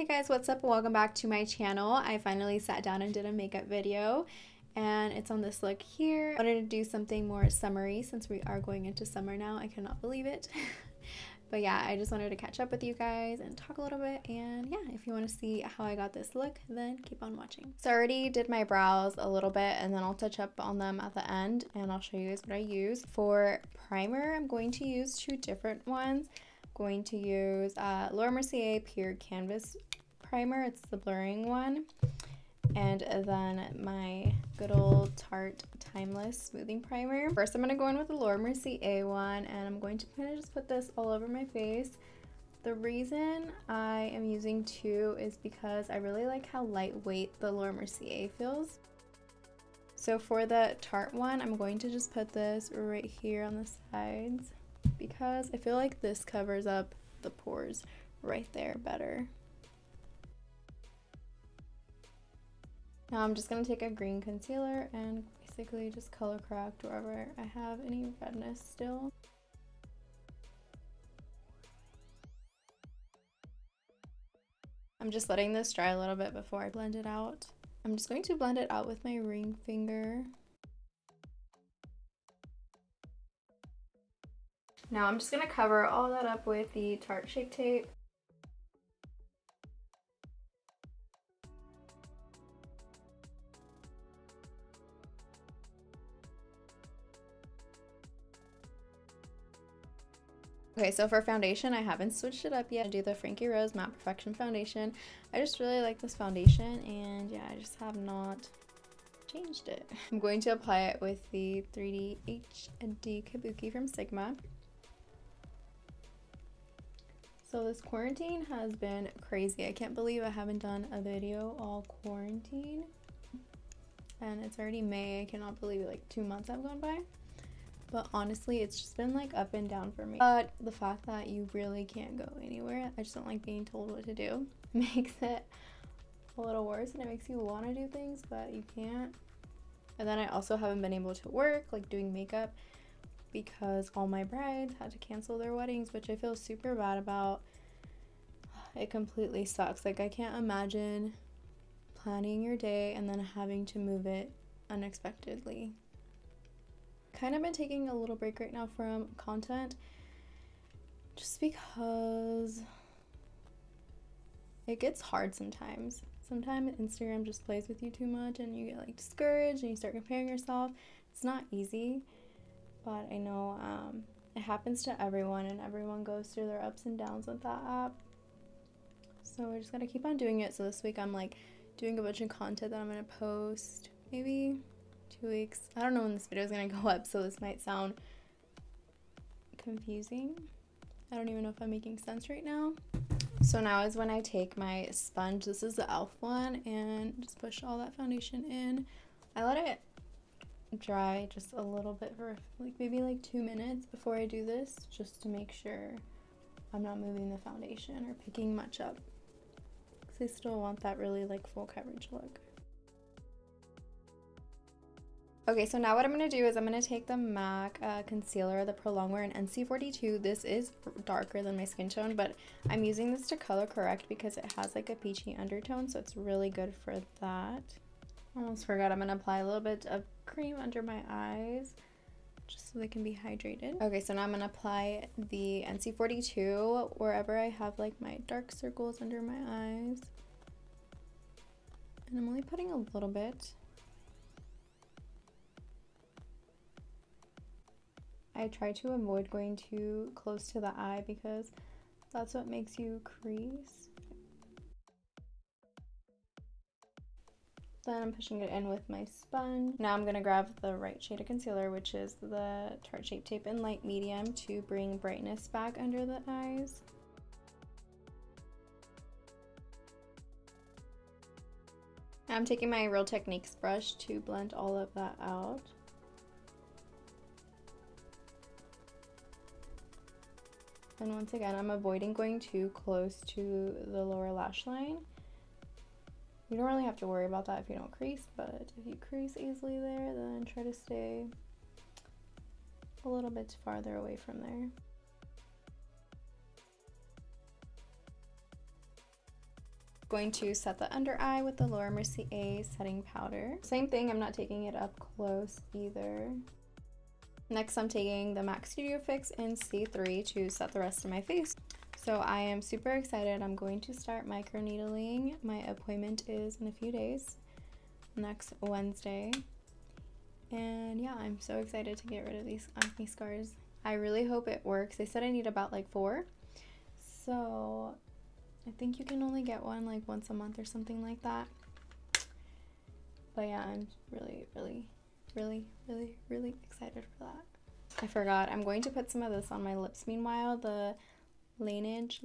Hey guys, what's up? Welcome back to my channel. I finally sat down and did a makeup video and it's on this look here. I wanted to do something more summery since we are going into summer now. I cannot believe it. But yeah, I just wanted to catch up with you guys and talk a little bit, and yeah, if you want to see how I got this look, then keep on watching. So I already did my brows a little bit and then I'll touch up on them at the end and I'll show you guys what I use. For primer, I'm going to use two different ones. I'm going to use Laura Mercier Pure Canvas primer. It's the blurring one. And then my good old Tarte Timeless Smoothing Primer. First, I'm going to go in with the Laura Mercier one, and I'm going to kind of just put this all over my face. The reason I am using two is because I really like how lightweight the Laura Mercier feels. So for the Tarte one, I'm going to just put this right here on the sides because I feel like this covers up the pores right there better. Now I'm just going to take a green concealer and basically just color correct wherever I have any redness still. I'm just letting this dry a little bit before I blend it out. I'm just going to blend it out with my ring finger. Now I'm just going to cover all that up with the Tarte Shape Tape. Okay, so for foundation, I haven't switched it up yet. I do the Frankie Rose Matte Perfection Foundation. I just really like this foundation, and yeah, I just have not changed it. I'm going to apply it with the 3D HD Kabuki from Sigma. So this quarantine has been crazy. I can't believe I haven't done a video all quarantine. And it's already May. I cannot believe it, like 2 months have gone by. But honestly, it's just been like up and down for me. But the fact that you really can't go anywhere, I just don't like being told what to do, makes it a little worse, and it makes you want to do things, but you can't. And then I also haven't been able to work, like doing makeup, because all my brides had to cancel their weddings, which I feel super bad about. It completely sucks. Like, I can't imagine planning your day and then having to move it unexpectedly. Kind of been taking a little break right now from content just because it gets hard sometimes. Sometimes Instagram just plays with you too much and you get like discouraged and you start comparing yourself. It's not easy, but I know it happens to everyone, and everyone goes through their ups and downs with that app. So we're just gonna keep on doing it. So this week I'm like doing a bunch of content that I'm gonna post maybe 2 weeks. I don't know when this video is gonna go up, so this might sound confusing. I don't even know if I'm making sense right now. So now is when I take my sponge. This is the e.l.f. one, and just push all that foundation in. I let it dry just a little bit for like maybe like 2 minutes before I do this, just to make sure I'm not moving the foundation or picking much up, because I still want that really like full coverage look. Okay, so now what I'm going to do is I'm going to take the MAC concealer, the Prolong Wear in NC42. This is darker than my skin tone, but I'm using this to color correct because it has like a peachy undertone, so it's really good for that. Almost forgot, I'm going to apply a little bit of cream under my eyes just so they can be hydrated. Okay, so now I'm going to apply the NC42 wherever I have like my dark circles under my eyes. And I'm only putting a little bit. I try to avoid going too close to the eye because that's what makes you crease. Then I'm pushing it in with my sponge. Now I'm going to grab the right shade of concealer, which is the Tarte Shape Tape in light medium, to bring brightness back under the eyes. Now I'm taking my Real Techniques brush to blend all of that out. And once again, I'm avoiding going too close to the lower lash line. You don't really have to worry about that if you don't crease, but if you crease easily there, then try to stay a little bit farther away from there. going to set the under eye with the Mercier setting powder. Same thing, I'm not taking it up close either. Next, I'm taking the MAC Studio Fix in C3 to set the rest of my face. So I am super excited. I'm going to start microneedling. My appointment is in a few days, next Wednesday. And yeah, I'm so excited to get rid of these acne scars. I really hope it works. They said I need about like 4. So I think you can only get one like once a month or something like that. But yeah, I'm really excited for that. I forgot, I'm going to put some of this on my lips meanwhile, the Laneige,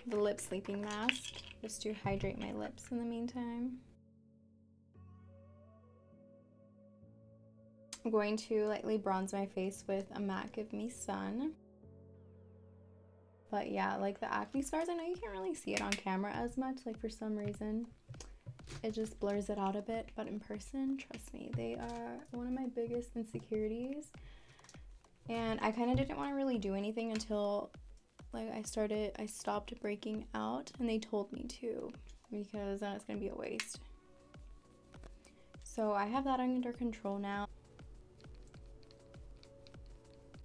the lip sleeping mask, just to hydrate my lips in the meantime. I'm going to lightly bronze my face with a MAC Give Me Sun. But yeah, like the acne scars, I know you can't really see it on camera as much, like for some reason. It just blurs it out a bit, but in person, trust me, they are one of my biggest insecurities. And I kind of didn't want to really do anything until like I stopped breaking out, and they told me to, because then it's gonna be a waste. So I have that under control now.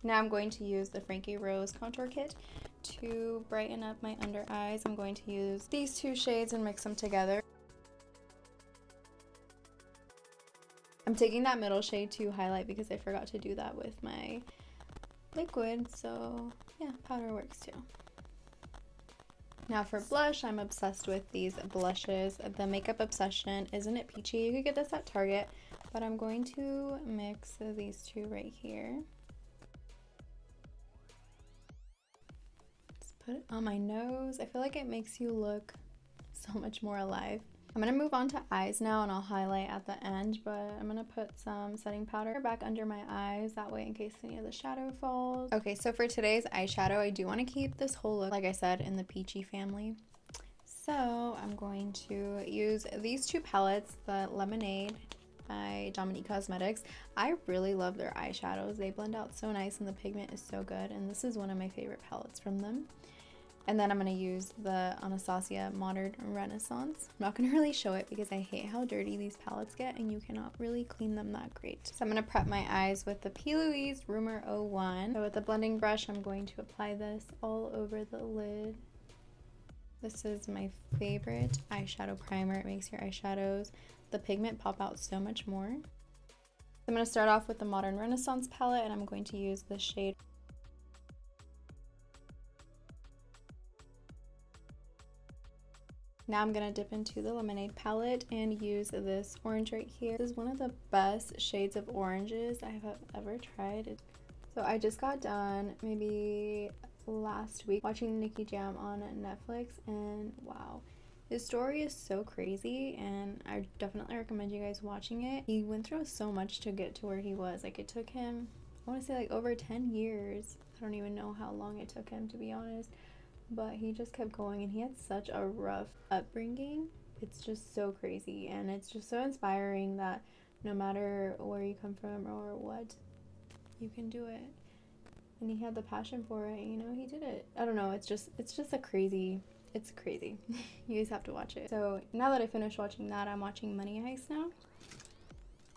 Now I'm going to use the Frankie Rose contour kit to brighten up my under eyes. I'm going to use these 2 shades and mix them together. I'm taking that middle shade to highlight because I forgot to do that with my liquid, so yeah, powder works too. Now for blush, I'm obsessed with these blushes. The Makeup Obsession, isn't it Peachy? You could get this at Target, but I'm going to mix these 2 right here. Just put it on my nose. I feel like it makes you look so much more alive. I'm going to move on to eyes now, and I'll highlight at the end, but I'm going to put some setting powder back under my eyes, that way in case any of the shadow falls. Okay, so for today's eyeshadow, I do want to keep this whole look, like I said, in the Peachy family. So I'm going to use these 2 palettes, the Lemonade by Dominque Cosmetics. I really love their eyeshadows. They blend out so nice and the pigment is so good, and this is one of my favorite palettes from them. And then I'm going to use the Anastasia Modern Renaissance. I'm not going to really show it because I hate how dirty these palettes get and you cannot really clean them that great. So I'm going to prep my eyes with the P. Louise Rumor 01. So with the blending brush, I'm going to apply this all over the lid. This is my favorite eyeshadow primer. It makes your eyeshadows, the pigment, pop out so much more. I'm going to start off with the Modern Renaissance palette, and I'm going to use the shade Now I'm going to dip into the Lemonade palette and use this orange right here. This is one of the best shades of oranges I have ever tried. So I just got done maybe last week watching Nicky Jam on Netflix, and wow, his story is so crazy and I definitely recommend you guys watching it. He went through so much to get to where he was. Like it took him, I want to say like over 10 years. I don't even know how long it took him, to be honest. But he just kept going, and he had such a rough upbringing. It's just so crazy, and it's just so inspiring that no matter where you come from or what, you can do it. And he had the passion for it, you know, he did it. I don't know, it's just a crazy, it's crazy. You guys have to watch it. So now that I finished watching that, I'm watching Money Heist now.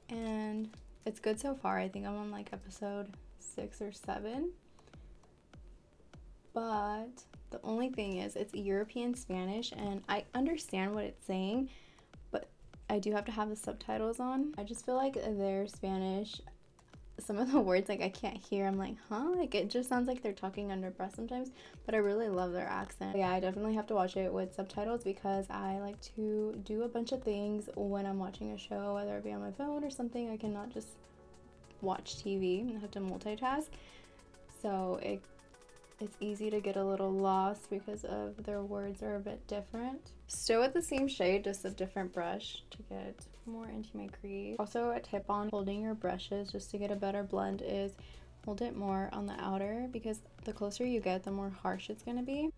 And it's good so far. I think I'm on like episode 6 or 7. But the only thing is, it's European Spanish, and I understand what it's saying, but I do have to have the subtitles on. I just feel like their Spanish, some of the words, like, I can't hear. I'm like, huh? Like, it just sounds like they're talking under breath sometimes, but I really love their accent. Yeah, I definitely have to watch it with subtitles because I like to do a bunch of things when I'm watching a show, whether it be on my phone or something. I cannot just watch TV. I have to multitask. So it's easy to get a little lost because of their words are a bit different. Still with the same shade, just a different brush to get more into my crease. Also, a tip on holding your brushes just to get a better blend is hold it more on the outer, because the closer you get, the more harsh it's going to be.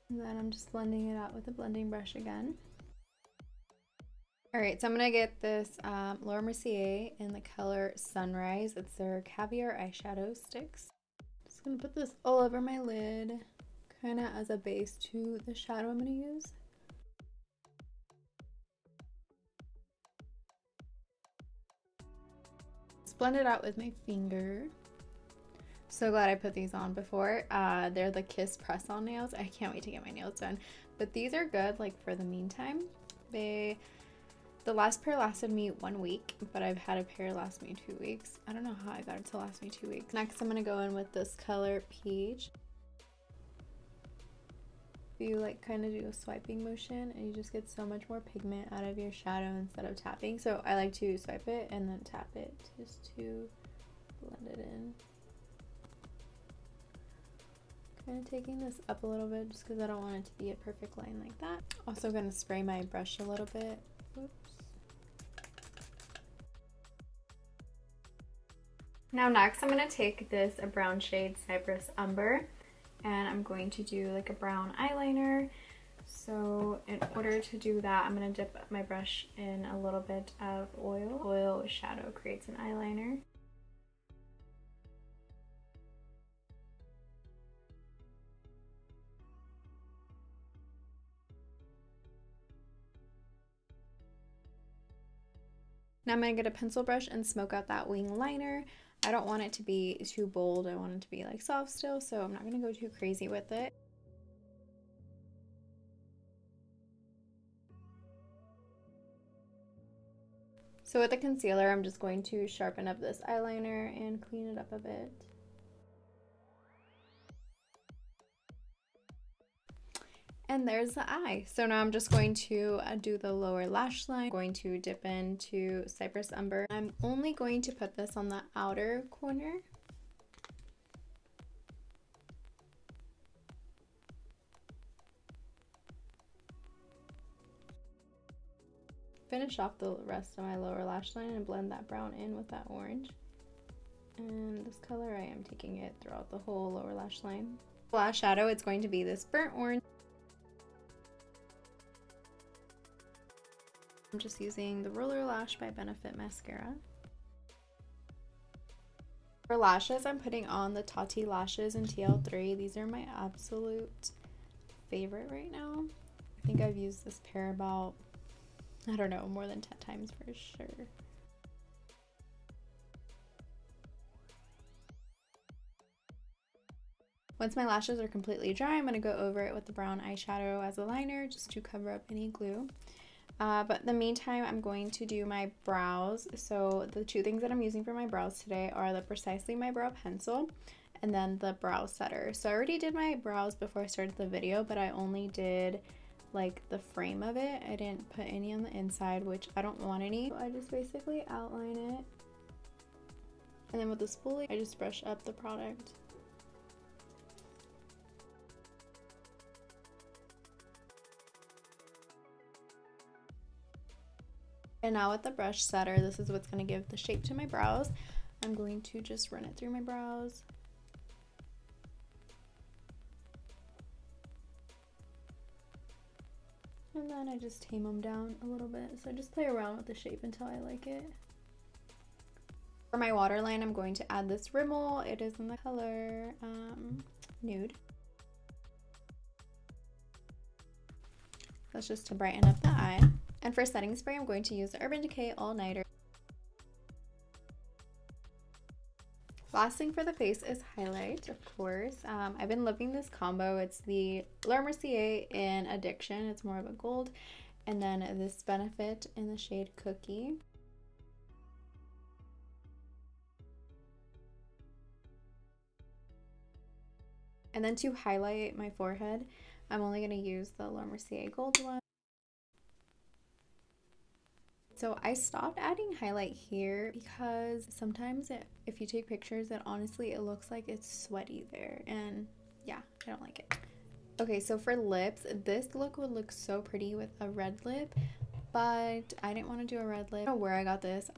And then I'm just blending it out with a blending brush again. Alright, so I'm going to get this Mercier in the color Sunrise. It's their Caviar eyeshadow sticks. Gonna put this all over my lid, kind of as a base to the shadow I'm going to use. Just blend it out with my finger. So glad I put these on before. They're the Kiss press-on nails. I can't wait to get my nails done. But these are good, like, for the meantime. The last pair lasted me 1 week, but I've had a pair last me 2 weeks. I don't know how I got it to last me 2 weeks. Next, I'm gonna go in with this color Peach. You like kind of do a swiping motion and you just get so much more pigment out of your shadow instead of tapping. So I like to swipe it and then tap it just to blend it in. Kind of taking this up a little bit just because I don't want it to be a perfect line like that. Also gonna spray my brush a little bit. Oops. Now next I'm gonna take this brown shade Cypress Umber and I'm going to do like a brown eyeliner. So in order to do that, I'm gonna dip my brush in a little bit of oil. Oil with shadow creates an eyeliner. Now I'm going to get a pencil brush and smoke out that wing liner. I don't want it to be too bold. I want it to be like soft still, so I'm not going to go too crazy with it. So with the concealer, I'm just going to sharpen up this eyeliner and clean it up a bit. And there's the eye. So now I'm just going to do the lower lash line. I'm going to dip into Cypress Umber. I'm only going to put this on the outer corner. Finish off the rest of my lower lash line and blend that brown in with that orange. And this color, I am taking it throughout the whole lower lash line. Lash shadow, it's going to be this burnt orange. I'm just using the Roller Lash by Benefit Mascara. For lashes, I'm putting on the Tatti lashes in TL3. These are my absolute favorite right now. I think I've used this pair about, I don't know, more than 10 times for sure. Once my lashes are completely dry, I'm going to go over it with the brown eyeshadow as a liner just to cover up any glue. But in the meantime, I'm going to do my brows. So the two things that I'm using for my brows today are the Precisely My Brow Pencil and then the brow setter. So I already did my brows before I started the video, but I only did like the frame of it. I didn't put any on the inside, which I don't want any. So I just basically outline it. And then with the spoolie, I just brush up the product. And now with the brush setter, this is what's going to give the shape to my brows. I'm going to just run it through my brows. And then I just tame them down a little bit. So I just play around with the shape until I like it. For my waterline, I'm going to add this Rimmel. It is in the color Nude. That's just to brighten up the eye. And for setting spray, I'm going to use the Urban Decay All Nighter. Last thing for the face is highlight, of course. I've been loving this combo. It's the Mercier in Addiction. It's more of a gold. And then this Benefit in the shade Cookie. And then to highlight my forehead, I'm only going to use the Mercier Gold one. So I stopped adding highlight here because sometimes if you take pictures, it looks like it's sweaty there. And yeah, I don't like it. Okay, so for lips, this look would look so pretty with a red lip, but I didn't want to do a red lip. I don't know where I got this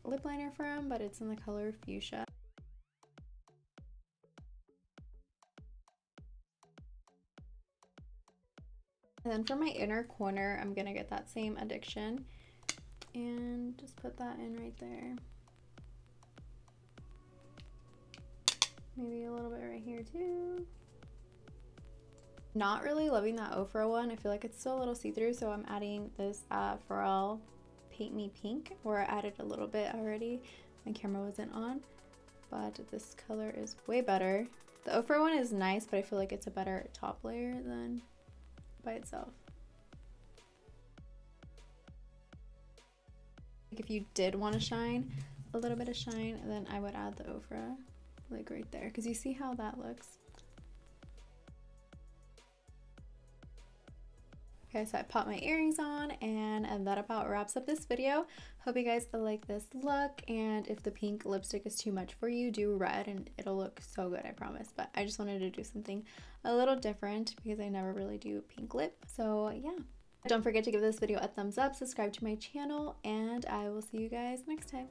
lip liner from, but it's in the color Fuchsia. And then for my inner corner, I'm going to get that same Addiction. And just put that in right there. Maybe a little bit right here too. Not really loving that Ofra one. I feel like it's still a little see-through, so I'm adding this Pharrell Paint Me Pink, where I added a little bit already. My camera wasn't on, but this color is way better. The Ofra one is nice, but I feel like it's a better top layer than by itself. If you did want to shine, a little bit of shine, then I would add the Ofra like right there, because you see how that looks. Okay, so I popped my earrings on, and that about wraps up this video. Hope you guys like this look, and if the pink lipstick is too much for you, do red and it'll look so good, I promise. But I just wanted to do something a little different because I never really do pink lip. So yeah, don't forget to give this video a thumbs up, subscribe to my channel, and I will see you guys next time.